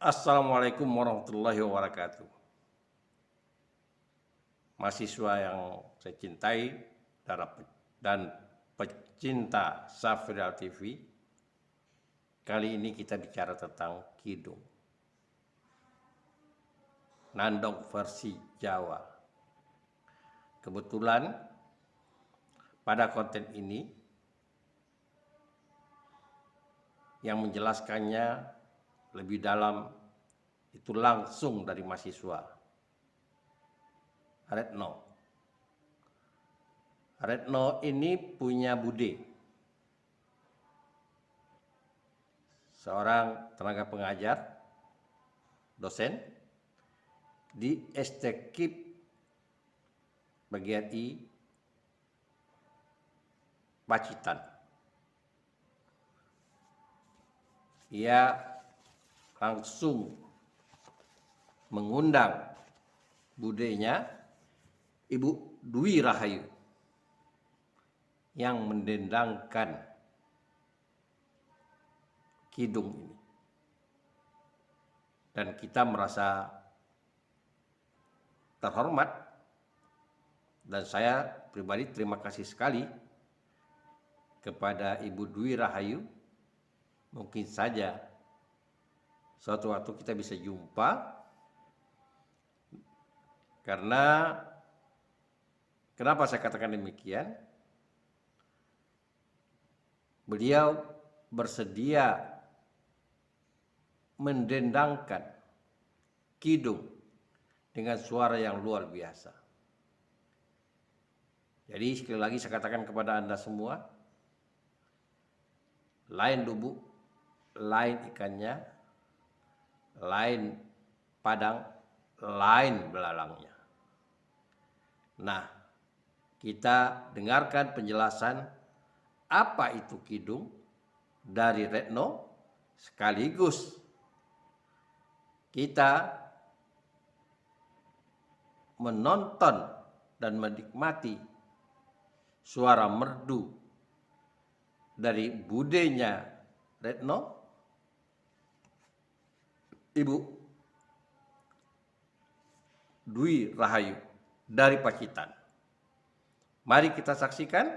Assalamualaikum warahmatullahi wabarakatuh. Mahasiswa yang saya cintai dan pecinta Safrial TV, kali ini kita bicara tentang kidung. Nandong versi Jawa. Kebetulan pada konten ini yang menjelaskannya lebih dalam itu langsung dari mahasiswa Retno. Retno ini punya bude, seorang tenaga pengajar, dosen di STKIP BGRI Pacitan. Ia langsung mengundang budenya Ibu Dwi Rahayu yang mendendangkan kidung ini. Dan kita merasa terhormat, dan saya pribadi terima kasih sekali kepada Ibu Dwi Rahayu. Mungkin saja suatu waktu kita bisa jumpa, karena kenapa saya katakan demikian? Beliau bersedia mendendangkan kidung dengan suara yang luar biasa. Jadi sekali lagi saya katakan kepada Anda semua, lain lubuk, lain ikannya, lain padang, lain belalangnya. Nah, kita dengarkan penjelasan apa itu kidung dari Retno, sekaligus kita menonton dan menikmati suara merdu dari budenya Retno, Ibu Dwi Rahayu dari Pacitan. Mari kita saksikan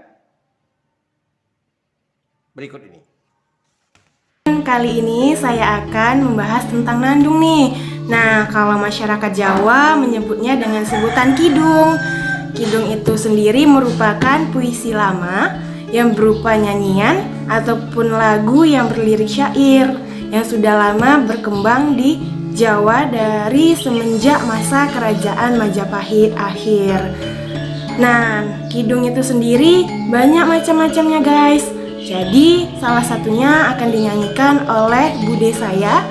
berikut ini. Kali ini saya akan membahas tentang nandung nih. Nah, kalau masyarakat Jawa menyebutnya dengan sebutan kidung. Kidung itu sendiri merupakan puisi lama yang berupa nyanyian ataupun lagu yang berlirik syair yang sudah lama berkembang di Jawa dari semenjak masa kerajaan Majapahit akhir. Nah, kidung itu sendiri banyak macam-macamnya guys. Jadi salah satunya akan dinyanyikan oleh bude saya,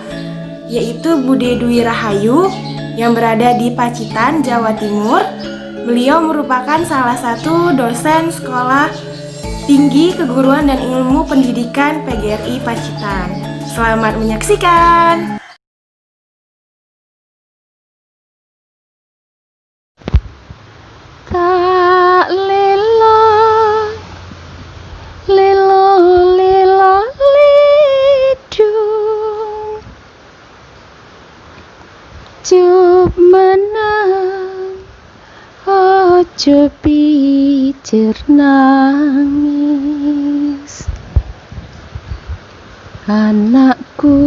yaitu Bude Dwi Rahayu yang berada di Pacitan, Jawa Timur. Beliau merupakan salah satu dosen sekolah tinggi keguruan dan ilmu pendidikan PGRI Pacitan. Selamat menyaksikan. Tak lelo lidung cup menang ojo pijer nangis, anakku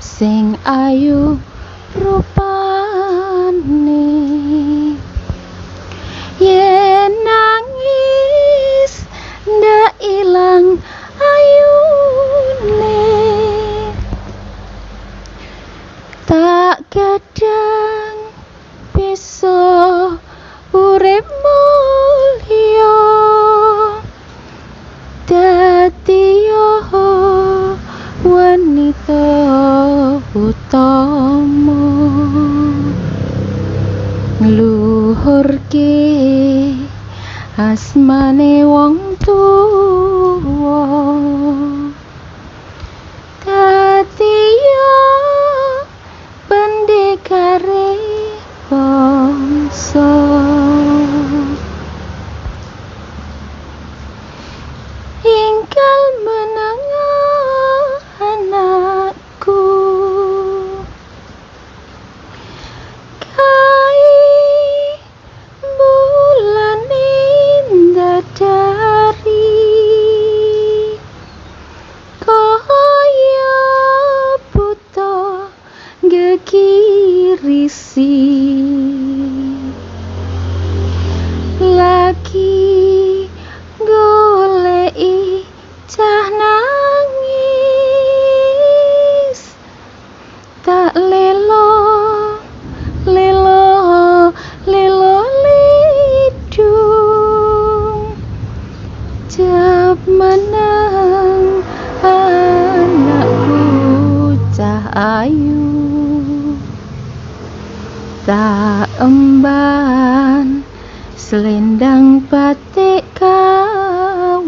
sing ayu rupane, yen nangis ndak ilang ayune, tak kadang bisa urip mulya dadi wanita utama, ngluhurke asmane wong tuwa, dadi pendekare bangsa. Ingkang menengah anakku, ayu tak emban selendang batik kawung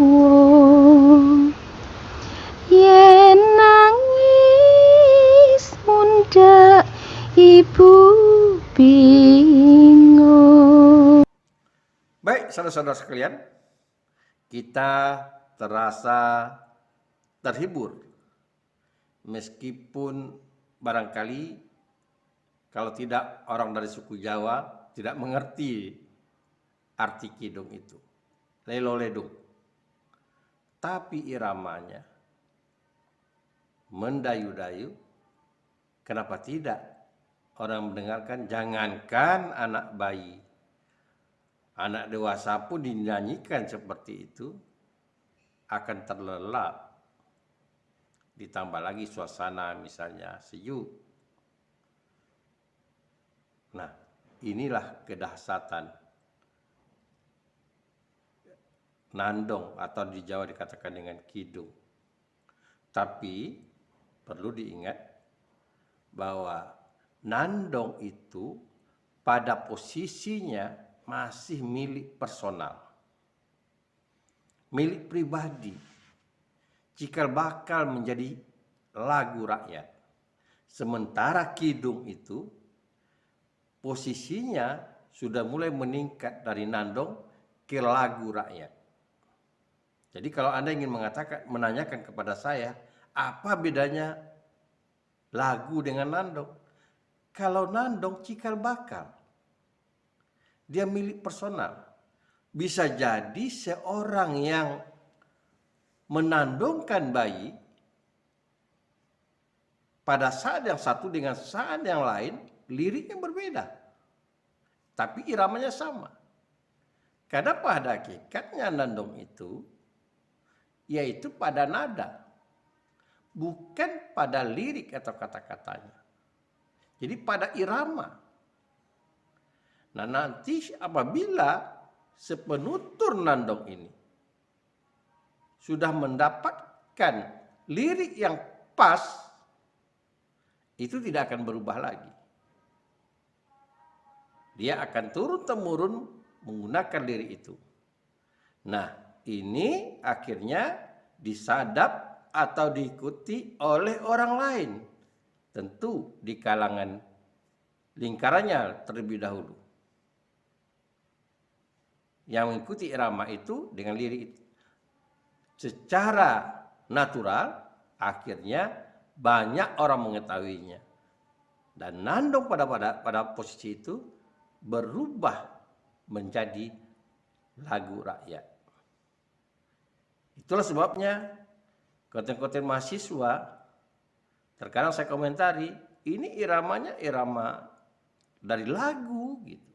yen nangis mundhak ibu bingung. Baik, saudara-saudara sekalian, kita terasa terhibur meskipun barangkali kalau tidak orang dari suku Jawa tidak mengerti arti kidung itu, lelo-ledung. Tapi iramanya mendayu-dayu, kenapa tidak orang mendengarkan? Jangankan anak bayi, anak dewasa pun dinyanyikan seperti itu akan terlelap. Ditambah lagi suasana misalnya sejuk. Nah, inilah kedahsyatan nandong atau di Jawa dikatakan dengan kidung. Tapi perlu diingat bahwa nandong itu pada posisinya masih milik personal, milik pribadi, cikal bakal menjadi lagu rakyat. Sementara kidung itu posisinya sudah mulai meningkat dari nandong ke lagu rakyat. Jadi kalau Anda ingin menanyakan kepada saya, apa bedanya lagu dengan nandong? Kalau nandong cikal bakal, dia milik personal. Bisa jadi seorang yang menandungkan bayi pada saat yang satu dengan saat yang lain, liriknya berbeda. Tapi iramanya sama. Karena pada hakikatnya nandong itu, yaitu pada nada. Bukan pada lirik atau kata-katanya. Jadi pada irama. Nah nanti apabila sepenutur nandong ini sudah mendapatkan lirik yang pas, itu tidak akan berubah lagi. Dia akan turun-temurun menggunakan lirik itu. Nah ini akhirnya disadap atau diikuti oleh orang lain. Tentu di kalangan lingkarannya terlebih dahulu. Yang mengikuti irama itu dengan lirik itu. Secara natural akhirnya banyak orang mengetahuinya. Dan nandong pada posisi itu berubah menjadi lagu rakyat. Itulah sebabnya konten-konten mahasiswa terkadang saya komentari, ini iramanya irama dari lagu gitu.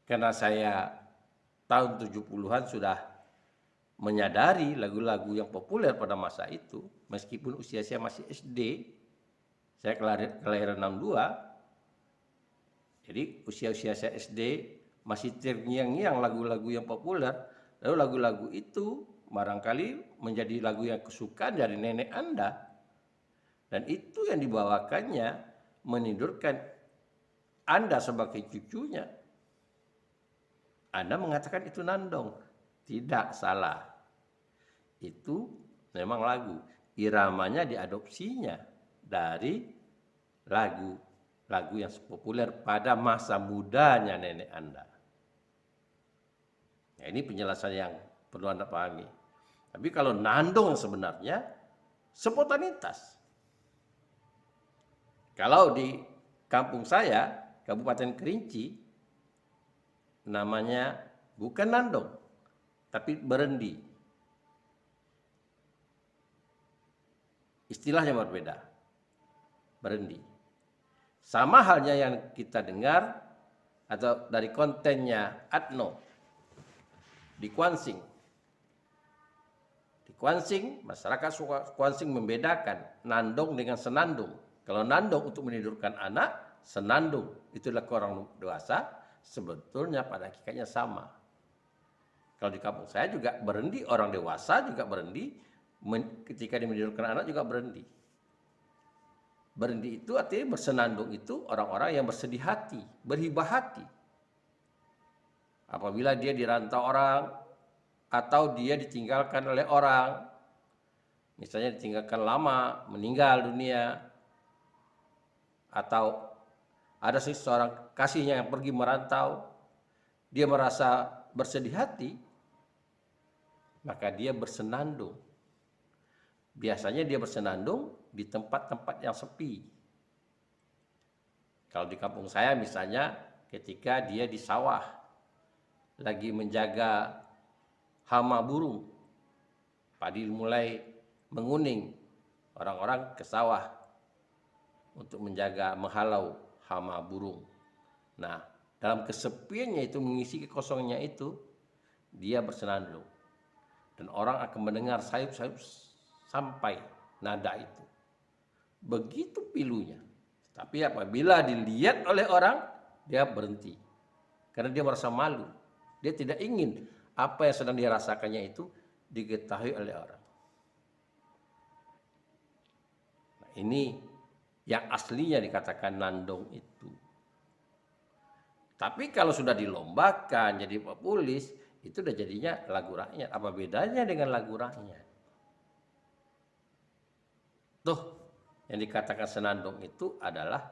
Karena saya tahun 70-an sudah menyadari lagu-lagu yang populer pada masa itu, meskipun usia saya masih SD, saya kelahiran 62, jadi usia-usia saya SD masih terngiang-ngiang lagu-lagu yang populer, lalu lagu-lagu itu barangkali menjadi lagu yang kesukaan dari nenek Anda, dan itu yang dibawakannya menidurkan Anda sebagai cucunya. Anda mengatakan itu nandong. Tidak, salah. Itu memang lagu. Iramanya diadopsinya dari lagu yang populer pada masa mudanya nenek Anda. Nah, ini penjelasan yang perlu Anda pahami. Tapi kalau nandong sebenarnya spontanitas. Kalau di kampung saya, Kabupaten Kerinci, namanya bukan nandong, tapi berendi. Istilahnya berbeda. Berendi. Sama halnya yang kita dengar atau dari kontennya Adno di Kuansing. Di Kuansing, masyarakat Kuansing membedakan nandong dengan senandung. Kalau nandong untuk menidurkan anak, senandung itulah orang dewasa. Sebetulnya pada hakikatnya sama. Kalau di kampung saya juga berendi, orang dewasa juga berendi ketika dia menidurkan anak juga berhenti. Berhenti itu artinya bersenandung itu orang-orang yang bersedih hati, berhibah hati. Apabila dia dirantau orang atau dia ditinggalkan oleh orang, misalnya ditinggalkan lama, meninggal dunia, atau ada seseorang kasihnya yang pergi merantau, dia merasa bersedih hati, maka dia bersenandung. Biasanya dia bersenandung di tempat-tempat yang sepi. Kalau di kampung saya misalnya ketika dia di sawah, lagi menjaga hama burung, padi mulai menguning, orang-orang ke sawah untuk menjaga, menghalau hama burung. Nah, dalam kesepiannya itu, mengisi kekosongannya itu, dia bersenandung. Dan orang akan mendengar sayup-sayup sampai nada itu. Begitu pilunya. Tapi apabila dilihat oleh orang, dia berhenti. Karena dia merasa malu. Dia tidak ingin apa yang sedang dirasakannya itu diketahui oleh orang. Nah, ini yang aslinya dikatakan nandong itu. Tapi kalau sudah dilombakan jadi populis, itu udah jadinya lagu rakyat. Apa bedanya dengan lagu rakyat? Tuh, yang dikatakan senandung itu adalah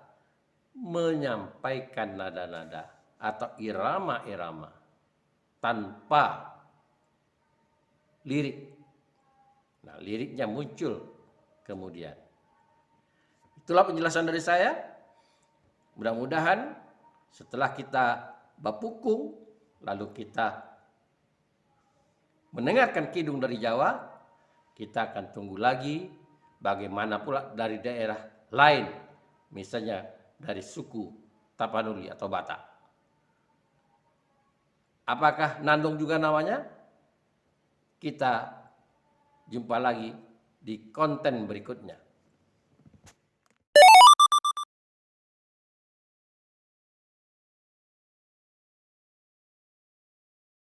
menyampaikan nada-nada atau irama-irama tanpa lirik. Nah, liriknya muncul kemudian. Itulah penjelasan dari saya. Mudah-mudahan setelah kita bapukung, lalu kita mendengarkan kidung dari Jawa, kita akan tunggu lagi bagaimana pula dari daerah lain, misalnya dari suku Tapanuli atau Batak. Apakah nandong juga namanya? Kita jumpa lagi di konten berikutnya.